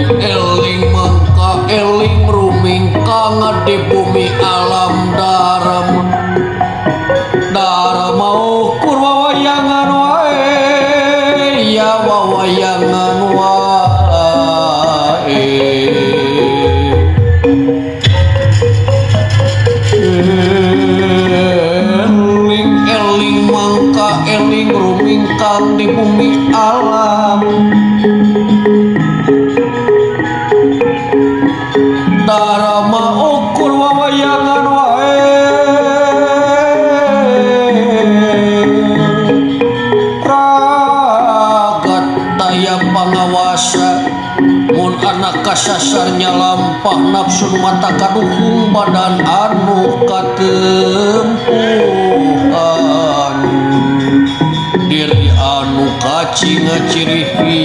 eling mangka eling rumingkang di bumi alam darma ukur wawayangan wae ya wawayangan wae eling eling mangka eling rumingkang di bumi alam darma ukur wawayangan wae ragat daya pangawasa mun anak kasasarnya lampah nafsu mata kaduhung badan anu katempuhan diri anu kacinga cirihi